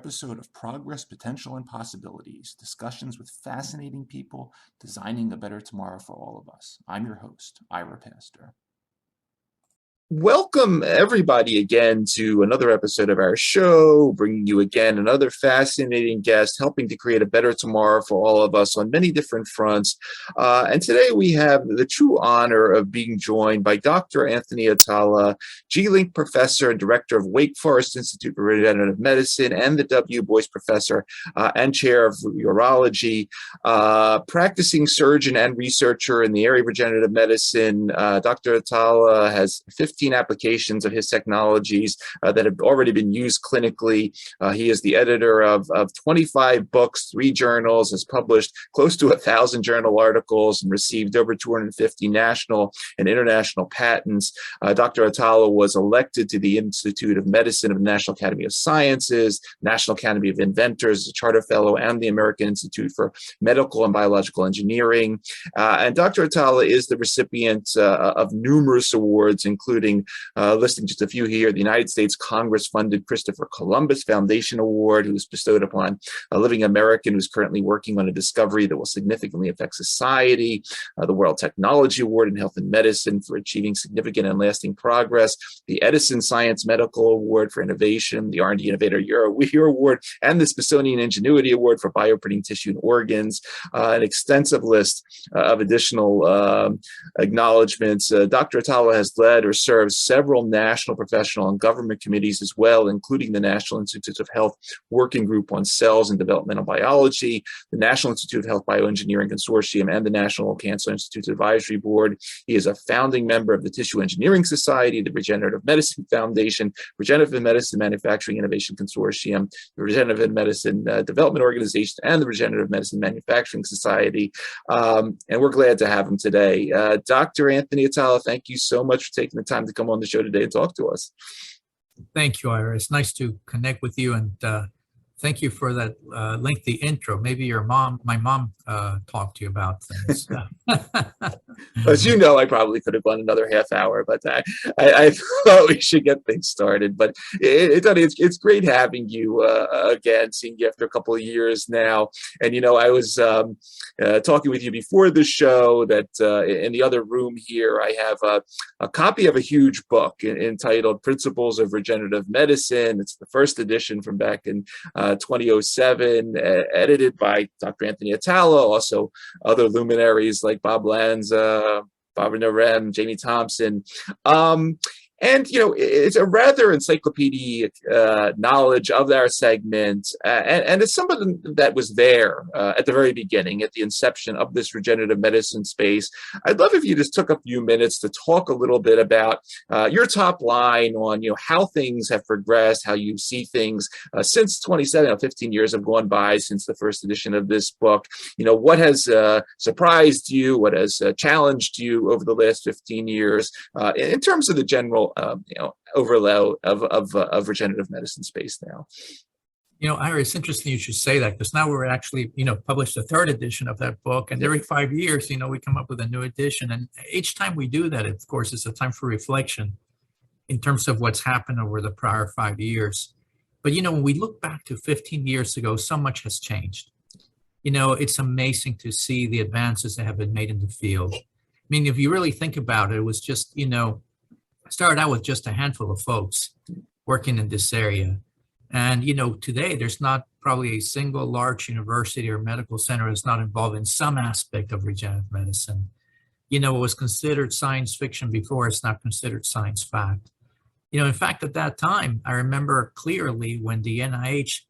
episode of Progress, Potential, and Possibilities, discussions with fascinating people designing a better tomorrow for all of us. I'm your host, Ira Pastor. Welcome, everybody, again to another episode of our show, bringing you again another fascinating guest, helping to create a better tomorrow for all of us on many different fronts. And today we have the true honor of being joined by Dr. Anthony Atala, G-Link Professor and Director of Wake Forest Institute for Regenerative Medicine, and the W. Boyce Professor and Chair of Urology, practicing surgeon and researcher in the area of regenerative medicine. Dr. Atala has 15 applications of his technologies that have already been used clinically. He is the editor of 25 books, 3 journals, has published close to 1,000 journal articles, and received over 250 national and international patents. Dr. Atala was elected to the Institute of Medicine of the National Academy of Sciences, National Academy of Inventors, a charter fellow, and the American Institute for Medical and Biological Engineering. And Dr. Atala is the recipient of numerous awards, including listing just a few here, the United States Congress-funded Christopher Columbus Foundation Award, who was bestowed upon a living American who's currently working on a discovery that will significantly affect society, the World Technology Award in Health and Medicine for achieving significant and lasting progress, the Edison Science Medical Award for Innovation, the R&D Innovator Year Award, and the Smithsonian Ingenuity Award for Bioprinting Tissue and Organs, an extensive list of additional acknowledgments. Dr. Atala has led or served several national, professional, and government committees as well, including the National Institutes of Health Working Group on Cells and Developmental Biology, the National Institute of Health Bioengineering Consortium, and the National Cancer Institute Advisory Board. He is a founding member of the Tissue Engineering Society, the Regenerative Medicine Foundation, Regenerative Medicine Manufacturing Innovation Consortium, the Regenerative Medicine Development Organization, and the Regenerative Medicine Manufacturing Society. And we're glad to have him today. Dr. Anthony Atala, thank you so much for taking the time to come on the show today and talk to us. Thank you, Ira. It's nice to connect with you, and thank you for that lengthy intro. Maybe my mom talked to you about things. As you know, I probably could have gone another half hour, but I thought we should get things started. But it's great having you again, seeing you after a couple of years now. And, I was talking with you before the show that in the other room here, I have a copy of a huge book entitled Principles of Regenerative Medicine. It's the first edition from back in 2007, edited by Dr. Anthony Atala, also other luminaries like Bob Lanza, Barbara Narem, Jamie Thompson. And, it's a rather encyclopedic knowledge of our segment. And it's something that was there at the very beginning, at the inception of this regenerative medicine space. I'd love if you just took a few minutes to talk a little bit about your top line on, how things have progressed, how you see things since 15 years have gone by since the first edition of this book. What has surprised you? What has challenged you over the last 15 years in terms of the general overlay of regenerative medicine space now? Ira, it's interesting you should say that, because now we're actually, published the 3rd edition of that book, and every 5 years, we come up with a new edition. And each time we do that, of course, it's a time for reflection in terms of what's happened over the prior 5 years. But, when we look back to 15 years ago, so much has changed. It's amazing to see the advances that have been made in the field. I mean, if you really think about it, it was just, started out with just a handful of folks working in this area. And, today there's not probably a single large university or medical center that's not involved in some aspect of regenerative medicine. It was considered science fiction before, it's not considered science fact. In fact, at that time, I remember clearly when the NIH,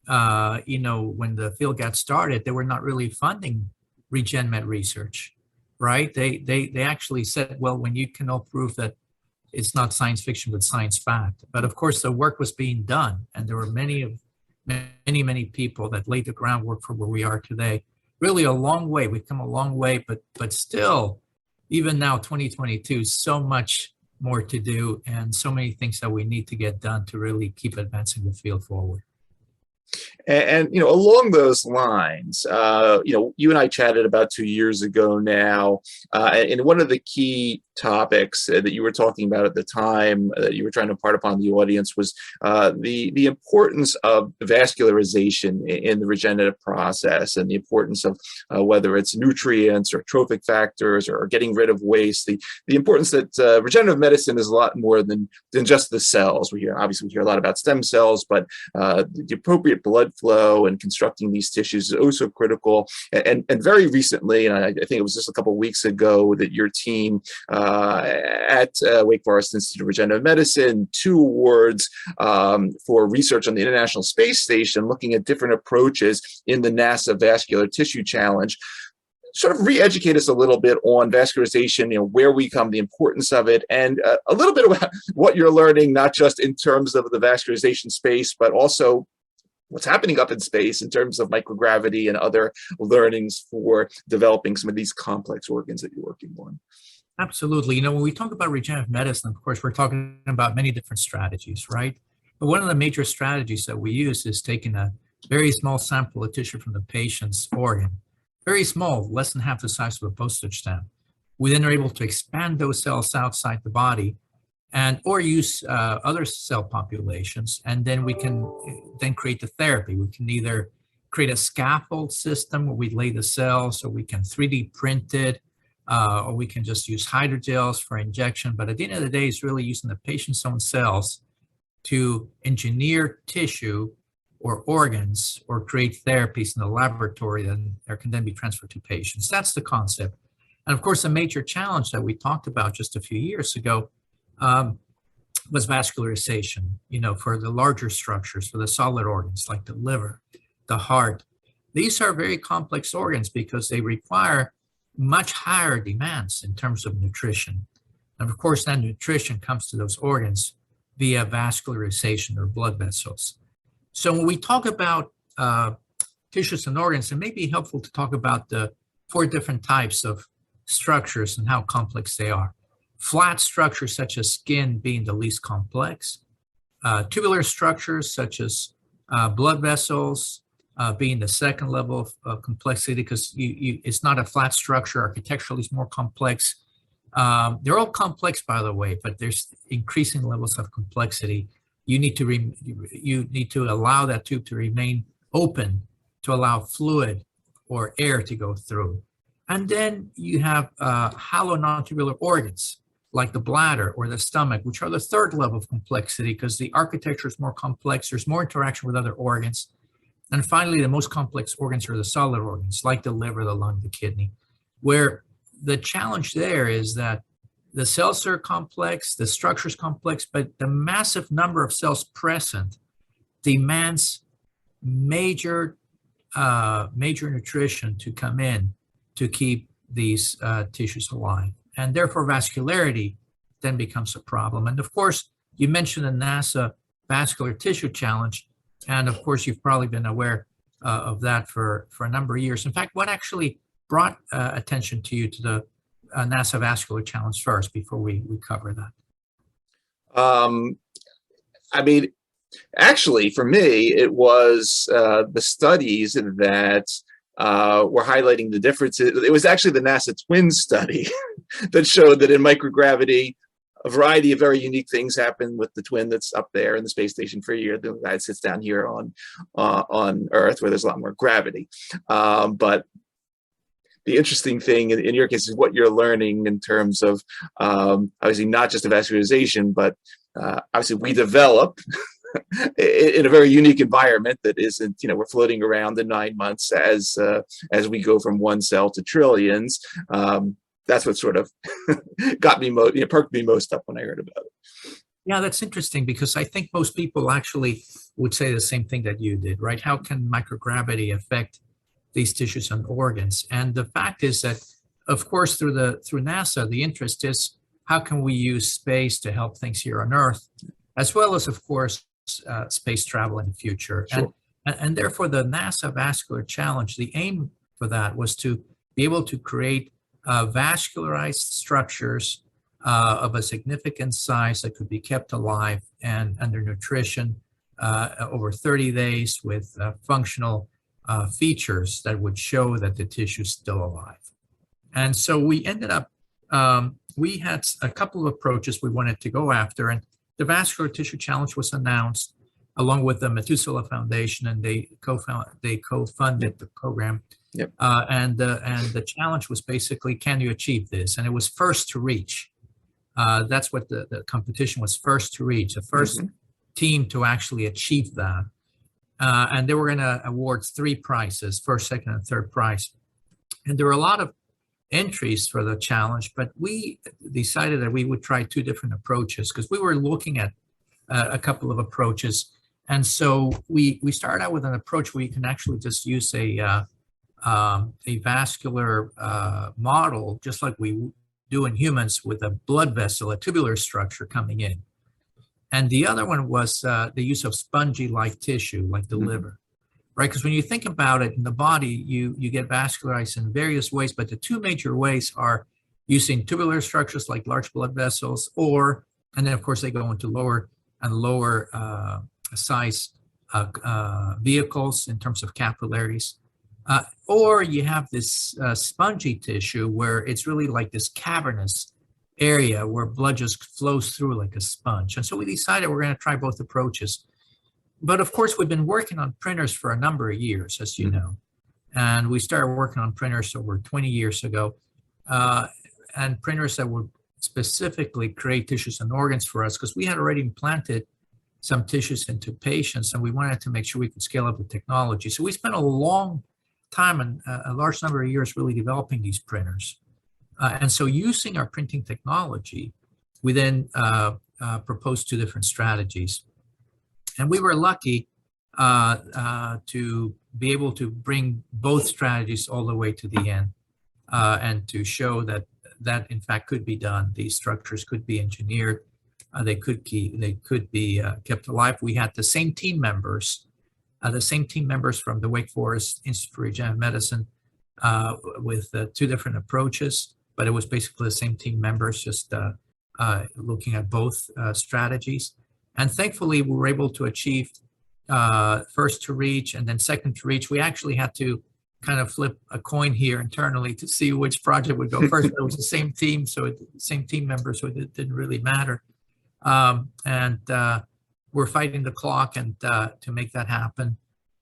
when the field got started, they were not really funding RegenMed research, right? They actually said, well, when you can all prove that it's not science fiction, but science fact. But of course, the work was being done, and there were many people that laid the groundwork for where we are today. Really a long way. We've come a long way, but still, even now, 2022, so much more to do, and so many things that we need to get done to really keep advancing the field forward. And along those lines, you and I chatted about 2 years ago now, and one of the key topics that you were talking about at the time that you were trying to impart upon the audience was the importance of vascularization in the regenerative process, and the importance of whether it's nutrients or trophic factors or getting rid of waste. The importance that regenerative medicine is a lot more than just the cells. Obviously we hear a lot about stem cells, but the appropriate blood flow and constructing these tissues is also critical. And very recently, and I think it was just a couple of weeks ago, that your team at Wake Forest Institute of Regenerative Medicine 2 awards for research on the International Space Station, looking at different approaches in the NASA Vascular Tissue Challenge. Sort of re-educate us a little bit on vascularization, where we come, the importance of it, and a little bit about what you're learning, not just in terms of the vascularization space, but also what's happening up in space in terms of microgravity and other learnings for developing some of these complex organs that you're working on. Absolutely. When we talk about regenerative medicine, of course, we're talking about many different strategies, right? But one of the major strategies that we use is taking a very small sample of tissue from the patient's organ, very small, less than half the size of a postage stamp. We then are able to expand those cells outside the body or use other cell populations, and then we can then create the therapy. We can either create a scaffold system where we lay the cells, or we can 3D print it, or we can just use hydrogels for injection. But at the end of the day, it's really using the patient's own cells to engineer tissue or organs or create therapies in the laboratory that can then be transferred to patients. That's the concept. And of course, a major challenge that we talked about just a few years ago was vascularization, for the larger structures, for the solid organs like the liver, the heart. These are very complex organs because they require much higher demands in terms of nutrition. And of course, that nutrition comes to those organs via vascularization or blood vessels. So when we talk about tissues and organs, it may be helpful to talk about the 4 different types of structures and how complex they are. Flat structures such as skin being the least complex. Tubular structures such as blood vessels being the second level of complexity, because it's not a flat structure. Architecturally, it's more complex. They're all complex, by the way, but there's increasing levels of complexity. You need to allow that tube to remain open to allow fluid or air to go through. And then you have hollow non-tubular organs like the bladder or the stomach, which are the third level of complexity because the architecture is more complex. There's more interaction with other organs. And finally, the most complex organs are the solid organs like the liver, the lung, the kidney, where the challenge there is that the cells are complex, the structure is complex, but the massive number of cells present demands major nutrition to come in to keep these tissues alive. And therefore, vascularity then becomes a problem. And of course, you mentioned the NASA Vascular Tissue Challenge. And of course, you've probably been aware of that for a number of years. In fact, what actually brought attention to you to the NASA Vascular Challenge first before we cover that? Actually, for me, it was the studies that were highlighting the differences. It was actually the NASA twin study that showed that in microgravity, a variety of very unique things happen with the twin that's up there in the space station for a year. The guy sits down here on Earth, where there's a lot more gravity. But the interesting thing in your case is what you're learning in terms of obviously not just the vascularization, but obviously we develop in a very unique environment that isn't, we're floating around in 9 months as we go from one cell to trillions. That's what sort of got me perked me most up when I heard about it. Yeah, that's interesting because I think most people actually would say the same thing that you did, right? How can microgravity affect these tissues and organs? And the fact is that, of course, through NASA, the interest is how can we use space to help things here on Earth, as well as, of course, space travel in the future. Sure. And therefore, the NASA Vascular Challenge, the aim for that was to be able to create vascularized structures of a significant size that could be kept alive and under nutrition over 30 days with functional features that would show that the tissue is still alive. And so we ended up we had a couple of approaches we wanted to go after, and the Vascular Tissue Challenge was announced along with the Methuselah Foundation, and they co-funded the program. Yep. And the challenge was basically, can you achieve this? And it was first to reach. That's what the competition was, first to reach, the first team to actually achieve that. And they were going to award 3 prizes, first, second, and third prize. And there were a lot of entries for the challenge, but we decided that we would try 2 different approaches because we were looking at a couple of approaches. And so we started out with an approach where you can actually just use a vascular model, just like we do in humans, with a blood vessel, a tubular structure coming in. And the other one was the use of spongy-like tissue, like the liver, right? Because when you think about it, in the body, you get vascularized in various ways, but the 2 major ways are using tubular structures like large blood vessels, and then of course they go into lower and lower size vehicles in terms of capillaries. Or you have this spongy tissue where it's really like this cavernous area where blood just flows through like a sponge. And so we decided we're going to try both approaches. But of course, we've been working on printers for a number of years, as you know. And we started working on printers over 20 years ago, and printers that would specifically create tissues and organs for us, because we had already implanted some tissues into patients, and we wanted to make sure we could scale up the technology. So we spent a long time and a large number of years really developing these printers. And so using our printing technology, we then proposed 2 different strategies. And we were lucky to be able to bring both strategies all the way to the end and to show that in fact could be done. These structures could be engineered. They could be kept alive. We had the same team members from the Wake Forest Institute for Regenerative Medicine with 2 different approaches, but it was basically the same team members, just looking at both strategies. And thankfully, we were able to achieve first to reach and then second to reach. We actually had to kind of flip a coin here internally to see which project would go first. It was the same team, same team members, so it didn't really matter. We're fighting the clock and to make that happen.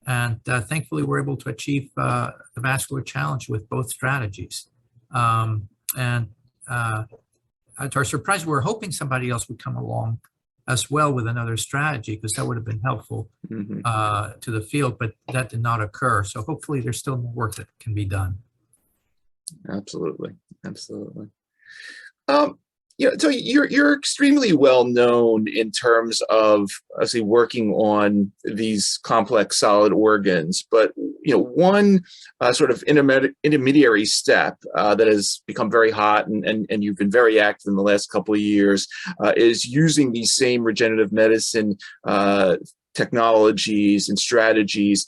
And thankfully, we're able to achieve the vascular challenge with both strategies. To our surprise, we were hoping somebody else would come along as well with another strategy, because that would have been helpful to the field, but that did not occur. So hopefully there's still more work that can be done. Absolutely. So you're extremely well known in terms of, obviously, working on these complex solid organs. But one sort of intermediary step that has become very hot, and you've been very active in the last couple of years, is using these same regenerative medicine technologies and strategies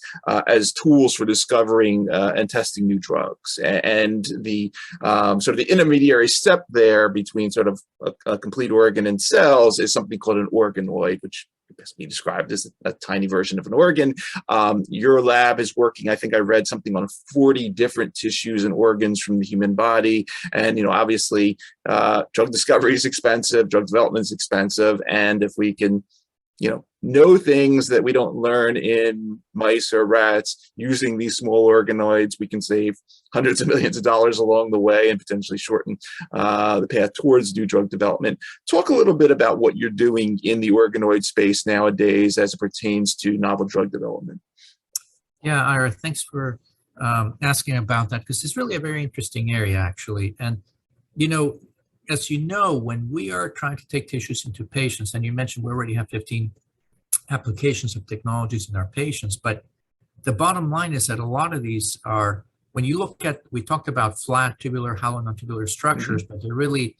as tools for discovering and testing new drugs. And the sort of the intermediary step there between sort of a complete organ and cells is something called an organoid, which best be described as a tiny version of an organ. Your lab is working, I think I read something on 40 different tissues and organs from the human body. And, obviously drug discovery is expensive, drug development is expensive. And if we can know things that we don't learn in mice or rats using these small organoids, we can save hundreds of millions of dollars along the way and potentially shorten the path towards new drug development. Talk a little bit about what you're doing in the organoid space nowadays as it pertains to novel drug development. Yeah, Ira, thanks for asking about that, because it's really a very interesting area, actually. And, as you know, when we are trying to take tissues into patients, and you mentioned we already have 15 applications of technologies in our patients, but the bottom line is that a lot of these are, when you look at, we talked about flat tubular, hollow non-tubular structures, but they're really,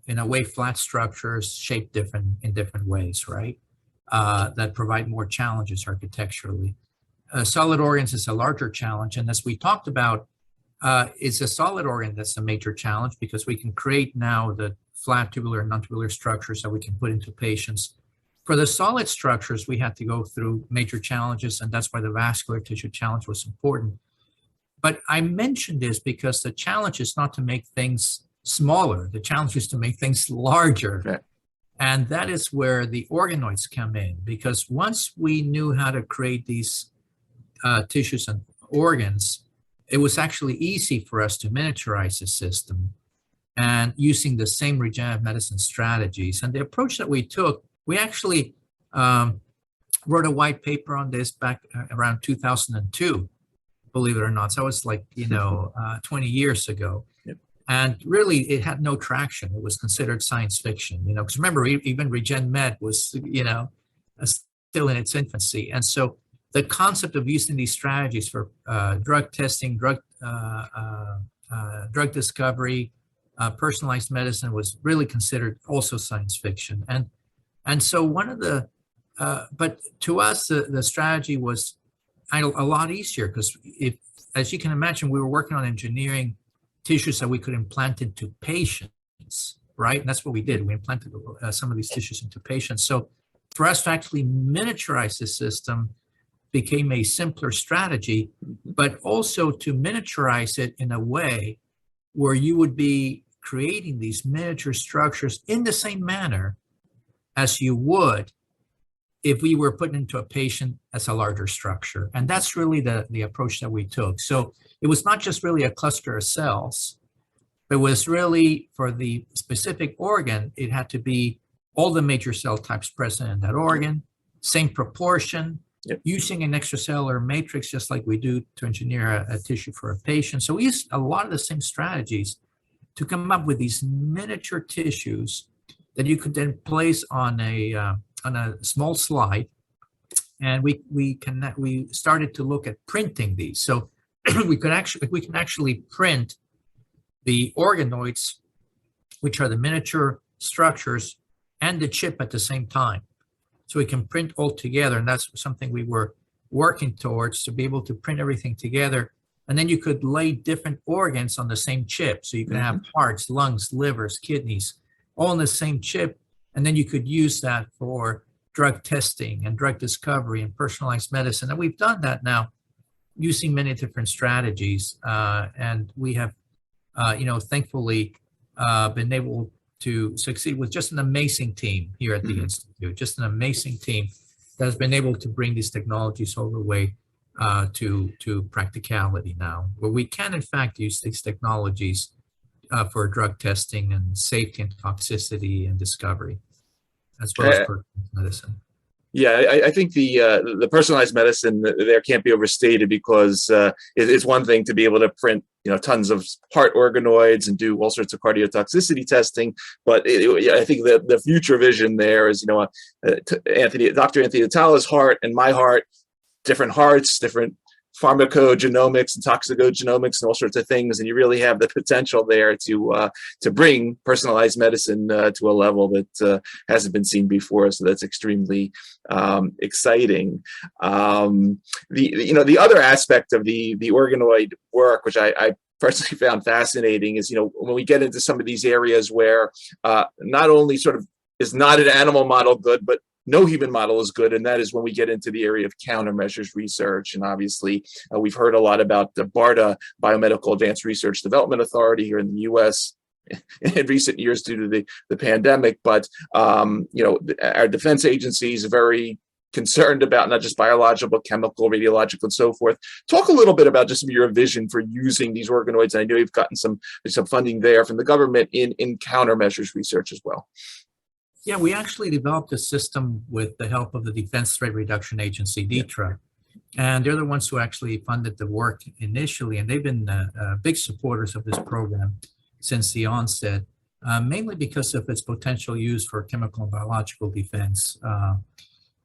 in a way, flat structures shaped in different ways, right? That provide more challenges architecturally. Solid organs is a larger challenge, and as we talked about, it's a solid organ that's a major challenge, because we can create now the flat tubular and non-tubular structures that we can put into patients. For the solid structures, we had to go through major challenges, and that's why the vascular tissue challenge was important. But I mentioned this because the challenge is not to make things smaller. The challenge is to make things larger. Right. And that is where the organoids come in, because once we knew how to create these tissues and organs, it was actually easy for us to miniaturize the system and using the same regenerative medicine strategies. And the approach that we took, we actually wrote a white paper on this back around 2002, believe it or not. So it was like, 20 years ago. Yep. And really, it had no traction. It was considered science fiction, because remember, even RegenMed was, still in its infancy. And so the concept of using these strategies for drug testing, drug discovery, personalized medicine was really considered also science fiction. And so but to us, the strategy was a lot easier, because as you can imagine, we were working on engineering tissues that we could implant into patients, right? And that's what we did. We implanted some of these tissues into patients. So for us to actually miniaturize the system became a simpler strategy, but also to miniaturize it in a way where you would be creating these miniature structures in the same manner as you would if we were putting into a patient as a larger structure. And that's really the approach that we took. So it was not just really a cluster of cells, but it was really for the specific organ, it had to be all the major cell types present in that organ, same proportion, yep, using an extracellular matrix, just like we do to engineer a tissue for a patient. So we used a lot of the same strategies to come up with these miniature tissues that you could then place on a small slide, and we started to look at printing these. So we can actually print the organoids, which are the miniature structures, and the chip at the same time. So we can print all together, and that's something we were working towards, to be able to print everything together. And then you could lay different organs on the same chip. So you could have hearts, lungs, livers, kidneys, all on the same chip. And then you could use that for drug testing and drug discovery and personalized medicine. And we've done that now using many different strategies. And we have, thankfully been able to succeed with just an amazing team here at the Institute, just an amazing team that has been able to bring these technologies all the way to practicality now, where we can in fact use these technologies for drug testing and safety and toxicity and discovery, as well as personalized medicine. Yeah, I think the personalized medicine there can't be overstated, because it's one thing to be able to print tons of heart organoids and do all sorts of cardiotoxicity testing, but I think that the future vision there is Dr. Anthony Atala's heart and my heart, different hearts, different pharmacogenomics and toxicogenomics and all sorts of things, and you really have the potential there to bring personalized medicine to a level that hasn't been seen before. So that's extremely exciting. The other aspect of the organoid work, which I personally found fascinating, is when we get into some of these areas where not only sort of is not an animal model good, but no human model is good, and that is when we get into the area of countermeasures research. And obviously, we've heard a lot about the BARDA, Biomedical Advanced Research Development Authority here in the U.S. in recent years due to the pandemic. But our defense agencies are very concerned about not just biological, but chemical, radiological, and so forth. Talk a little bit about just your vision for using these organoids. I know you've gotten some funding there from the government in countermeasures research as well. Yeah, we actually developed a system with the help of the Defense Threat Reduction Agency, DTRA, and they're the ones who actually funded the work initially, and they've been big supporters of this program since the onset, mainly because of its potential use for chemical and biological defense.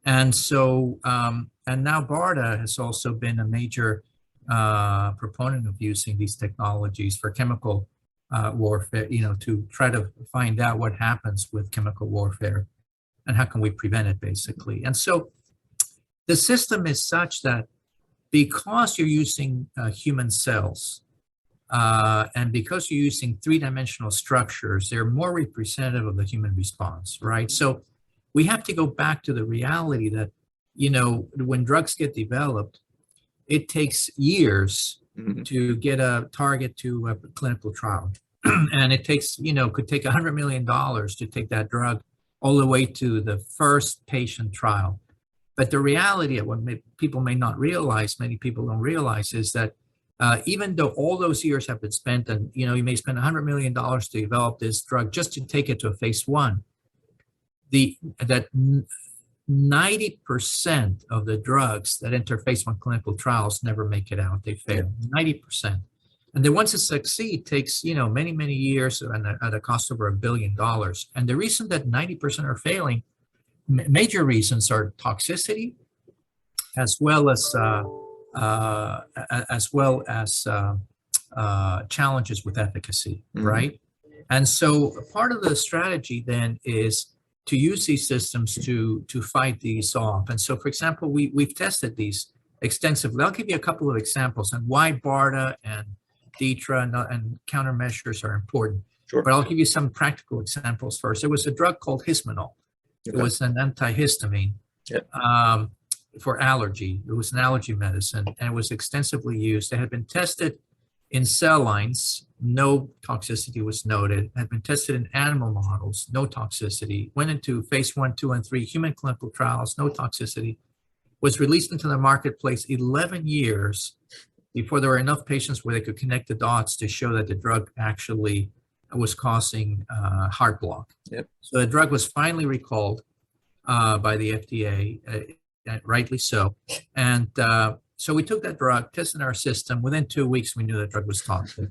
And now BARDA has also been a major proponent of using these technologies for chemical warfare, to try to find out what happens with chemical warfare and how can we prevent it, basically. And so the system is such that because you're using human cells and because you're using three-dimensional structures, they're more representative of the human response, right? So we have to go back to the reality that, when drugs get developed, it takes years to get a target to a clinical trial. And it takes, could take $100 million to take that drug all the way to the first patient trial. But the reality of what people may not realize, many people don't realize, is that even though all those years have been spent, and you may spend $100 million to develop this drug just to take it to a phase 1, that 90% of the drugs that enter phase 1 clinical trials never make it out. They fail. 90%. And then once it succeeds, takes many, many years and at a cost over $1 billion. And the reason that 90% are failing, major reasons are toxicity, as well as challenges with efficacy, right? And so part of the strategy then is to use these systems to fight these off. And so, for example, we've tested these extensively. I'll give you a couple of examples on why BARDA and DTRA and countermeasures are important. Sure. But I'll give you some practical examples first. There was a drug called Hismanol. Okay. It was an antihistamine for allergy. It was an allergy medicine, and it was extensively used. It had been tested in cell lines. No toxicity was noted. It had been tested in animal models. No toxicity. Went into phase 1, 2, and 3 human clinical trials. No toxicity. Was released into the marketplace 11 years before there were enough patients where they could connect the dots to show that the drug actually was causing heart block. Yep. So the drug was finally recalled by the FDA, rightly so. And so we took that drug, tested our system. Within 2 weeks, we knew the drug was toxic.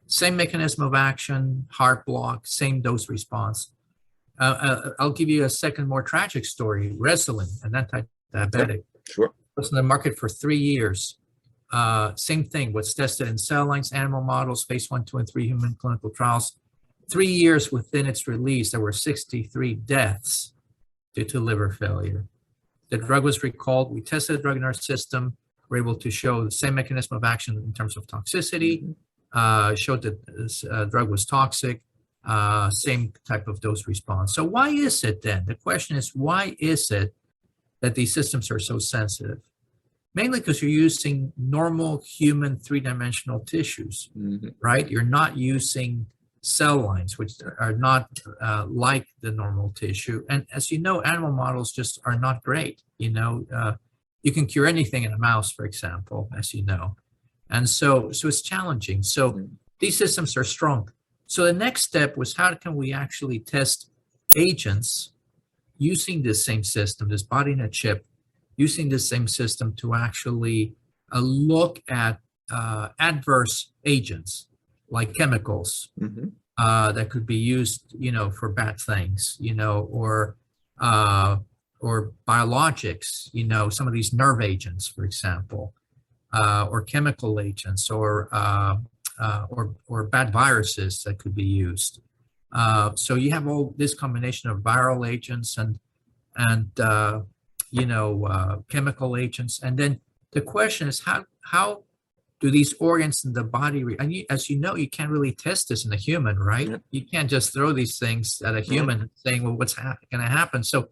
Same mechanism of action, heart block, same dose response. I'll give you a second, more tragic story. Resolin, an anti-diabetic. Sure. Was in the market for 3 years. Same thing, was tested in cell lines, animal models, phase 1, 2, and 3 human clinical trials. 3 years within its release, there were 63 deaths due to liver failure. The drug was recalled. We tested the drug in our system. We're able to show the same mechanism of action in terms of toxicity, showed that this drug was toxic, same type of dose response. So why is it then? The question is, why is it that these systems are so sensitive? Mainly because you're using normal human 3-dimensional tissues, right? You're not using cell lines, which are not like the normal tissue. And as you know, animal models just are not great. You can cure anything in a mouse, for example, as you know. And so it's challenging. So these systems are strong. So the next step was, how can we actually test agents using this same system, this body in a chip, using the same system to actually look at adverse agents like chemicals that could be used, for bad things, or biologics, some of these nerve agents, for example, or chemical agents, or bad viruses that could be used. So you have all this combination of viral agents and chemical agents. And then the question is, how do these organs in the body, and as you know, you can't really test this in a human, right? You can't just throw these things at a human saying, well, what's going to happen? So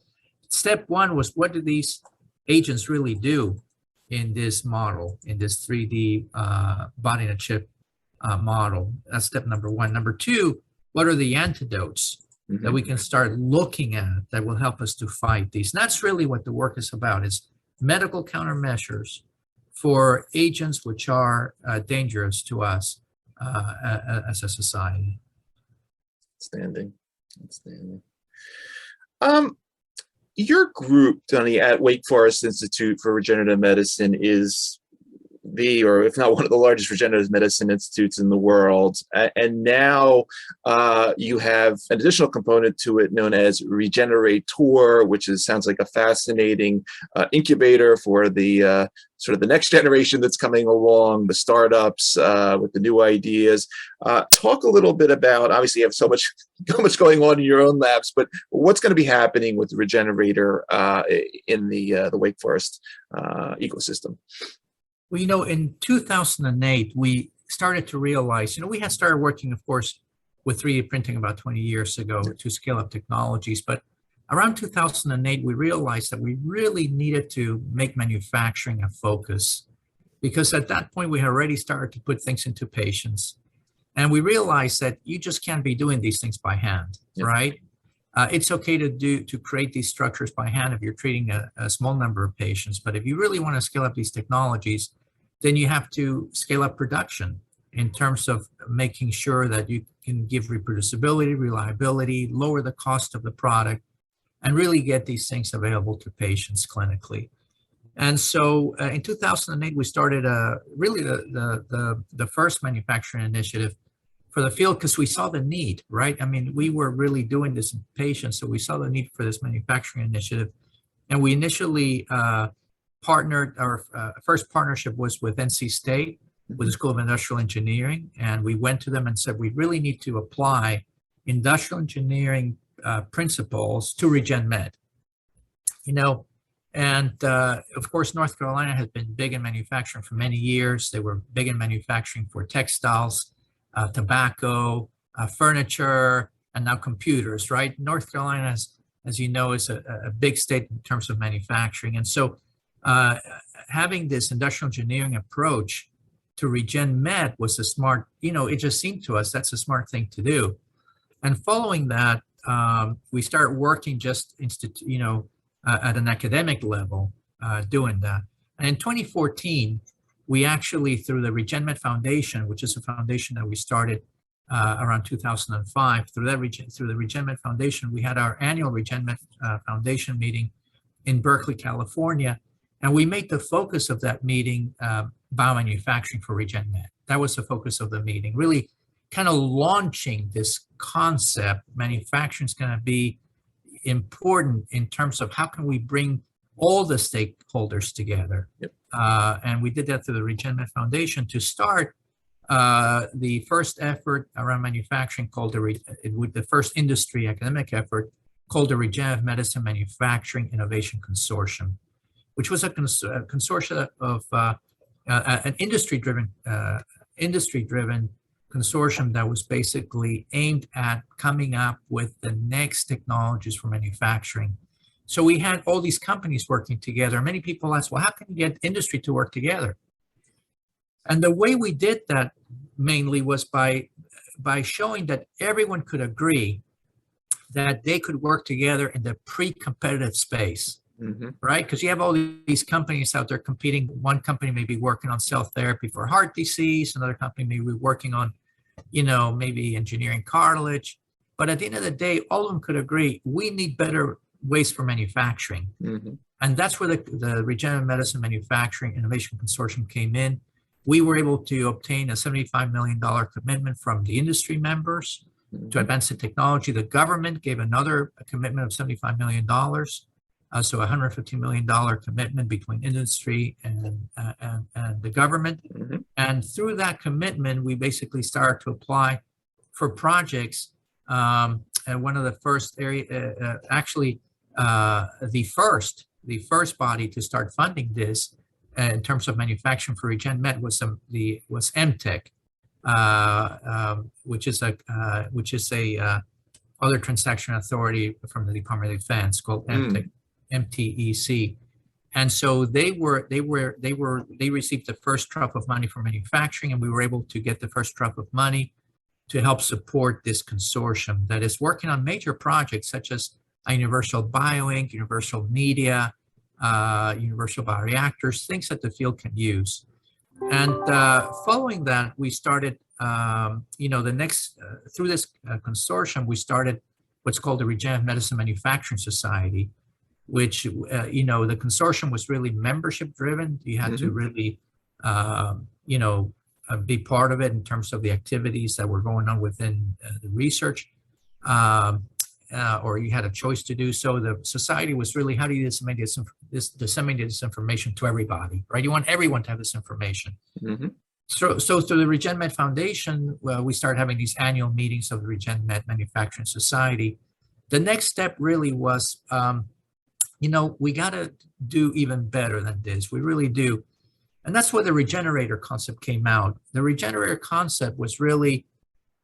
step one was, what do these agents really do in this model, in this 3D body in a chip model? That's step number one. Number two, what are the antidotes that we can start looking at that will help us to fight these? And that's really what the work is about, is medical countermeasures for agents which are dangerous to us as a society. Outstanding. Your group, Tony, at Wake Forest Institute for Regenerative Medicine is the, or if not one of the largest regenerative medicine institutes in the world. And now you have an additional component to it known as Regenerator, which sounds like a fascinating incubator for the sort of the next generation that's coming along, the startups with the new ideas. Talk a little bit about, obviously you have so much going on in your own labs, but what's going to be happening with the Regenerator in the Wake Forest ecosystem? Well, in 2008, we started to realize, we had started working, of course, with 3D printing about 20 years ago to scale up technologies. But around 2008, we realized that we really needed to make manufacturing a focus, because at that point, we had already started to put things into patients. And we realized that you just can't be doing these things by hand, right? It's okay to create these structures by hand if you're treating a small number of patients. But if you really want to scale up these technologies, then you have to scale up production in terms of making sure that you can give reproducibility, reliability, lower the cost of the product, and really get these things available to patients clinically. And so in 2008, we started really the first manufacturing initiative for the field, because we saw the need, right? I mean, we were really doing this in patients, so we saw the need for this manufacturing initiative. And we initially partnered, our first partnership was with NC State, with the School of Industrial Engineering. And we went to them and said, we really need to apply industrial engineering principles to RegenMed. You know, and of course, North Carolina has been big in manufacturing for many years. They were big in manufacturing for textiles, tobacco, furniture, and now computers, right? North Carolina, as you know, is a big state in terms of manufacturing. And so having this industrial engineering approach to RegenMed was a smart, you know, it just seemed to us that's a smart thing to do. And following that, we started working just, at an academic level doing that. And in 2014, we actually, through the RegenMed Foundation, which is a foundation that we started around 2005, through the RegenMed Foundation, we had our annual RegenMed Foundation meeting in Berkeley, California, and we made the focus of that meeting biomanufacturing for RegenMed. That was the focus of the meeting, really kind of launching this concept. Manufacturing is going to be important in terms of how can we bring all the stakeholders together. Yep. And we did that through the RegenMed Foundation to start the first effort around manufacturing called the first industry academic effort called the Regenerative Medicine Manufacturing Innovation Consortium, which was a consortium of an industry-driven consortium that was basically aimed at coming up with the next technologies for manufacturing. So we had all these companies working together. Many people asked, well, how can you get industry to work together? And the way we did that mainly was by showing that everyone could agree that they could work together in the pre-competitive space, right? Because you have all these companies out there competing. One company may be working on cell therapy for heart disease. Another company may be working on, maybe engineering cartilage. But at the end of the day, all of them could agree, we need better ways for manufacturing. And that's where the Regenerative Medicine Manufacturing Innovation Consortium came in. We were able to obtain a $75 million commitment from the industry members to advance the technology. The government gave another commitment of $75 million. So a $150 million commitment between industry and the government. And through that commitment, we basically started to apply for projects. And one of the first the first body to start funding this in terms of manufacturing for RegenMed was MTech, which is a other transaction authority from the Department of Defense called MTech, MTEC. And so they received the first drop of money for manufacturing, and we were able to get the first drop of money to help support this consortium that is working on major projects such as universal bioink, universal media, universal bioreactors, things that the field can use. And following that, we started, through this consortium, we started what's called the Regenerative Medicine Manufacturing Society, which, the consortium was really membership driven. You had to really, be part of it in terms of the activities that were going on within the research, or you had a choice to do so. The society was really, how do you disseminate this information to everybody, right? You want everyone to have this information. So through the RegenMed Foundation, we started having these annual meetings of the RegenMed Manufacturing Society. The next step really was, we got to do even better than this. We really do. And that's where the Regenerator concept came out. The Regenerator concept was really,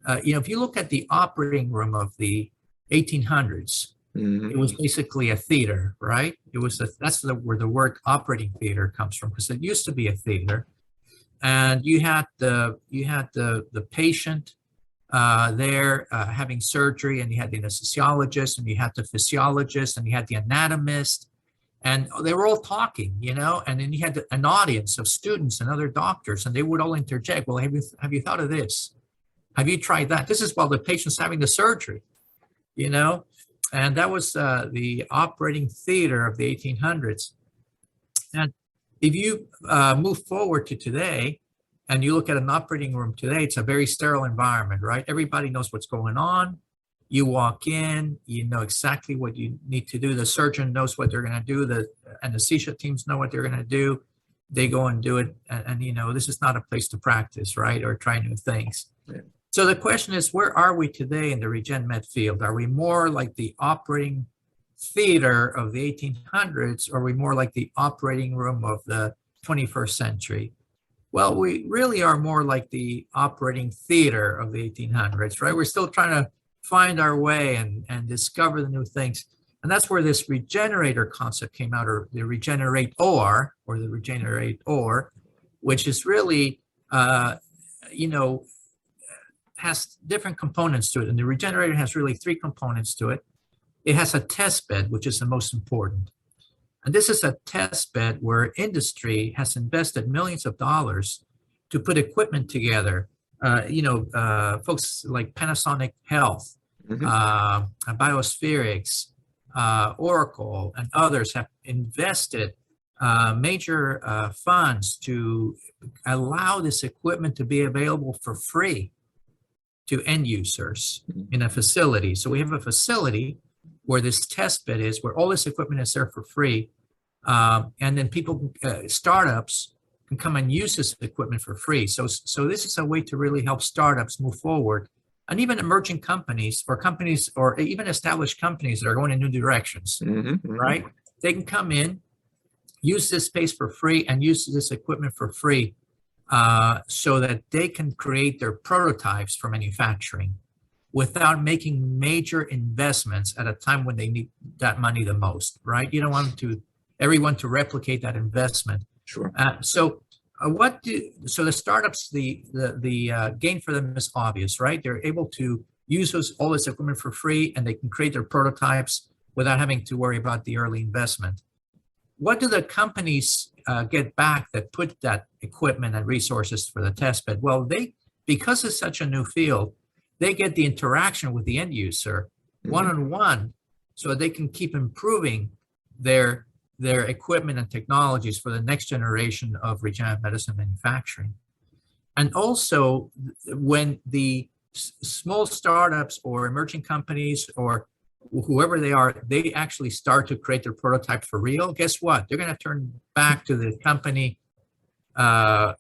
if you look at the operating room of the 1800s, it was basically a theater, right? That's where the word operating theater comes from, because it used to be a theater. And you had the patient, there having surgery, and you had the anesthesiologist, and you had the physiologist, and you had the anatomist, and they were all talking, and then you had an audience of students and other doctors, and they would all interject. Well, have you thought of this? Have you tried that? This is while the patient's having the surgery, and that was the operating theater of the 1800s. And if you move forward to today, and you look at an operating room today, it's a very sterile environment, right? Everybody knows what's going on. You walk in, you know exactly what you need to do. The surgeon knows what they're going to do. The anesthesia teams know what they're going to do. They go and do it. And this is not a place to practice, right? Or try new things. Yeah. So the question is, where are we today in the RegenMed field? Are we more like the operating theater of the 1800s, or are we more like the operating room of the 21st century? Well, we really are more like the operating theater of the 1800s, right? We're still trying to find our way and discover the new things. And that's where this Regenerator concept came out, or the Regenerator, or the Regenerator, which is really, has different components to it. And the Regenerator has really three components to it. It has a test bed, which is the most important. And this is a test bed where industry has invested millions of dollars to put equipment together. Folks like Panasonic Health, Biospherics, Oracle, and others have invested major funds to allow this equipment to be available for free to end users in a facility. So we have a facility where this test bed is, where all this equipment is there for free. And then people, startups can come and use this equipment for free. So this is a way to really help startups move forward, and even emerging companies, or even established companies that are going in new directions, right? They can come in, use this space for free, and use this equipment for free, so that they can create their prototypes for manufacturing without making major investments at a time when they need that money the most, right? You don't want everyone to replicate that investment. Sure. So the startups, the gain for them is obvious, right? They're able to use all this equipment for free, and they can create their prototypes without having to worry about the early investment. What do the companies get back that put that equipment and resources for the test bed? Well, because it's such a new field, they get the interaction with the end user one-on-one, so that they can keep improving their equipment and technologies for the next generation of regenerative medicine manufacturing. And also, when the small startups or emerging companies or whoever they are, they actually start to create their prototype for real, guess what? They're going to turn back to the company, to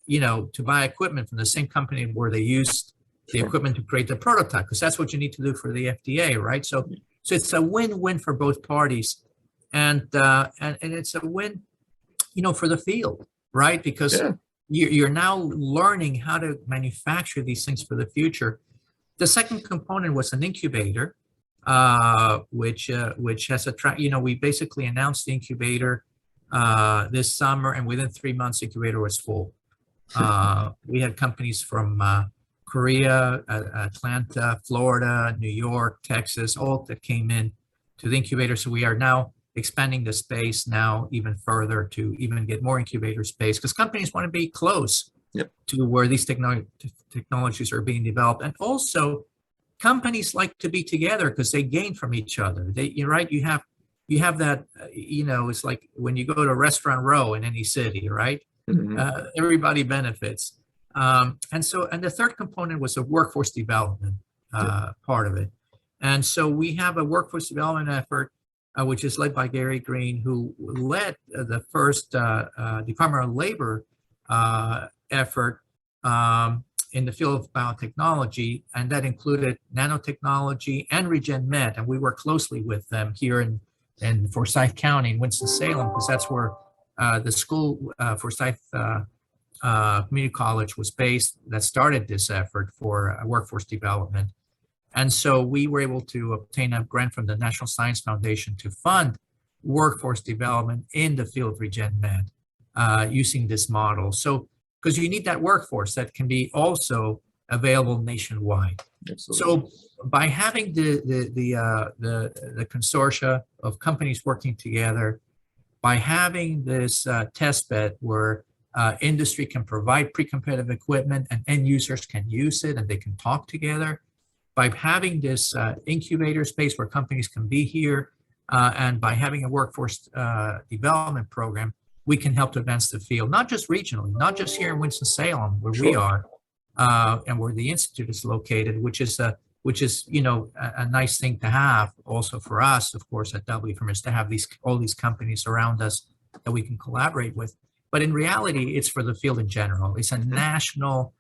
buy equipment from the same company where they used the equipment to create the prototype, because that's what you need to do for the FDA, right? So it's a win-win for both parties. And it's a win, for the field, right? Because you're now learning how to manufacture these things for the future. The second component was an incubator, which has we basically announced the incubator this summer, and within 3 months, the incubator was full. We had companies from Korea, Atlanta, Florida, New York, Texas, all that came in to the incubator. So we are now expanding the space now even further to even get more incubator space, because companies want to be close to where these technologies are being developed. And also, companies like to be together because they gain from each other. You're right. You have that. It's like when you go to a restaurant row in any city, right? Everybody benefits. And the third component was a workforce development part of it. And so we have a workforce development effort, which is led by Gary Green, who led the first Department of Labor effort in the field of biotechnology, and that included nanotechnology and RegenMed. And we work closely with them here in Forsyth County in Winston-Salem, because that's where the school, Forsyth Community College, was based, that started this effort for workforce development. And so we were able to obtain a grant from the National Science Foundation to fund workforce development in the field of RegenMed using this model. So, because you need that workforce that can be also available nationwide. Absolutely. So by having the consortia of companies working together, by having this test bed where industry can provide pre-competitive equipment and end users can use it and they can talk together, by having this incubator space where companies can be here, and by having a workforce development program, we can help to advance the field, not just regionally, not just here in Winston-Salem where we are, and where the institute is located, which is a nice thing to have also for us, of course, at WFIRM, is to have all these companies around us that we can collaborate with. But in reality, it's for the field in general. It's a national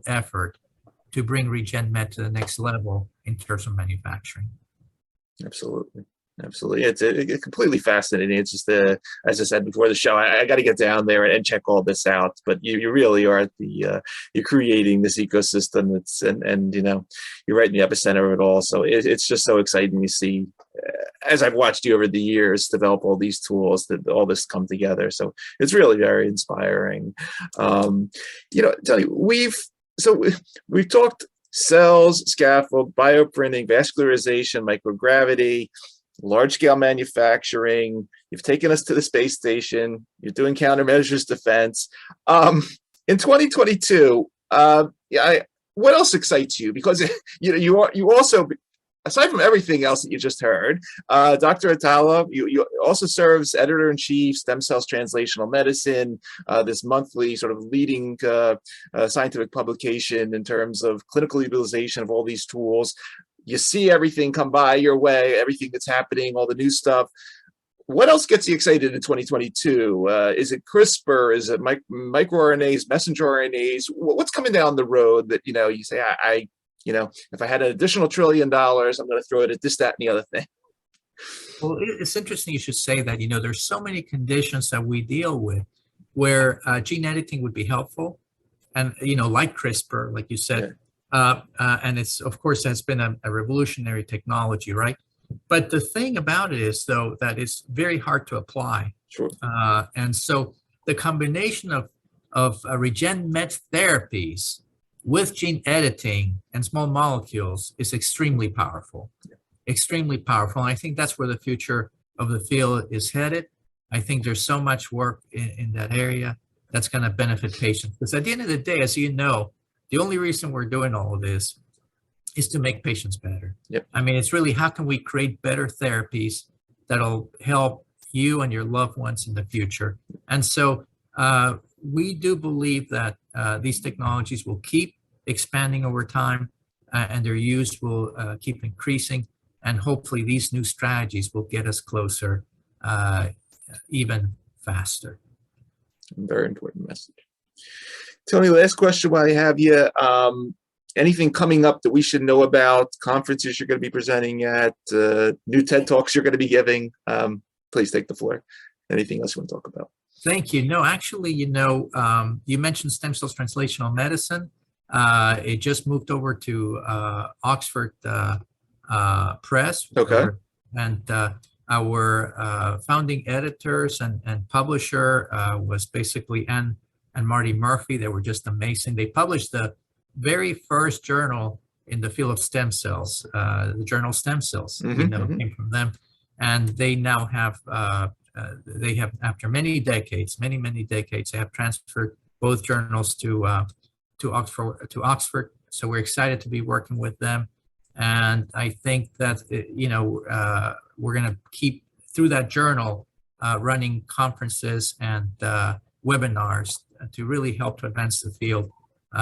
effort to bring RegenMed to the next level in terms of manufacturing. Absolutely. Absolutely. It's completely fascinating. It's just, as I said before the show, I got to get down there and check all this out. But you really are at you're creating this ecosystem. And you're right in the epicenter of it all. So it's just so exciting to see, as I've watched you over the years develop all these tools, that all this come together. So it's really very inspiring. Tony, we've talked cells, scaffold, bioprinting, vascularization, microgravity, large-scale manufacturing. You've taken us to the space station. You're doing countermeasures defense. In 2022, what else excites you? Because you also, aside from everything else that you just heard, Dr. Atala, you also serves editor-in-chief, Stem Cells Translational Medicine, this monthly sort of leading scientific publication in terms of clinical utilization of all these tools. You see everything come by your way, everything that's happening, all the new stuff. What else gets you excited in 2022? Is it CRISPR? Is it microRNAs, messenger RNAs? What's coming down the road that you say, if I had an additional $1 trillion, I'm going to throw it at this, that, and the other thing? Well, it's interesting you should say that. There's so many conditions that we deal with where gene editing would be helpful, and like CRISPR, like you said. Yeah. And it's, of course, that's been a revolutionary technology, right? But the thing about it is, though, that it's very hard to apply. Sure. And so the combination of RegenMed therapies with gene editing and small molecules is extremely powerful. Extremely powerful. And I think that's where the future of the field is headed. I think there's so much work in that area that's going to benefit patients. Because at the end of the day, as you know, the only reason we're doing all of this is to make patients better. Yep. I mean, it's really, how can we create better therapies that'll help you and your loved ones in the future? And so we do believe that these technologies will keep expanding over time, and their use will keep increasing. And hopefully these new strategies will get us closer even faster. Very important message. Tony, last question while I have you. Anything coming up that we should know about? Conferences you're going to be presenting at? New TED Talks you're going to be giving? Please take the floor. Anything else you want to talk about? Thank you. No, actually, you mentioned stem cells translational medicine. It just moved over to Oxford Press. Okay. And our founding editors and publisher was basically Anne and Marty Murphy. They were just amazing. They published the very first journal in the field of stem cells, the journal Stem Cells. Came from them. And they now have, after many decades, they have transferred both journals to Oxford. So we're excited to be working with them. And I think that, we're going to keep, through that journal, running conferences and webinars to really help to advance the field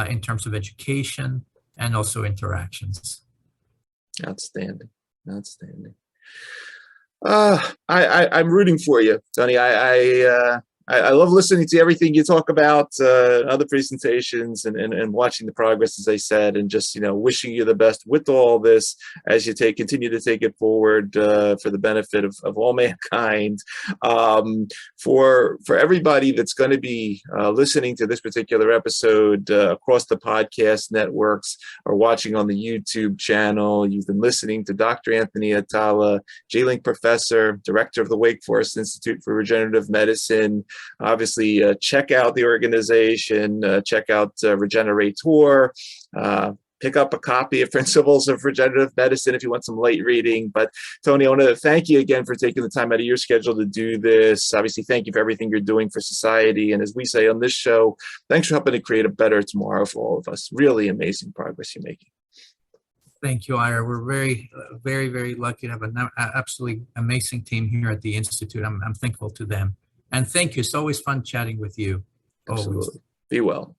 in terms of education and also interactions. Outstanding. I'm rooting for you, Tony. I love listening to everything you talk about, other presentations, and watching the progress, as I said, and just wishing you the best with all this as you continue to take it forward for the benefit of all mankind. For everybody that's going to be listening to this particular episode across the podcast networks or watching on the YouTube channel, you've been listening to Dr. Anthony Atala, J-Link Professor, Director of the Wake Forest Institute for Regenerative Medicine. Obviously, check out the organization, check out Regenerator. Pick up a copy of Principles of Regenerative Medicine if you want some light reading. But Tony, I want to thank you again for taking the time out of your schedule to do this. Obviously, thank you for everything you're doing for society. And as we say on this show, thanks for helping to create a better tomorrow for all of us. Really amazing progress you're making. Thank you, Ira. We're very, very lucky to have an absolutely amazing team here at the Institute. I'm thankful to them. And thank you. It's always fun chatting with you. Absolutely. Always. Be well.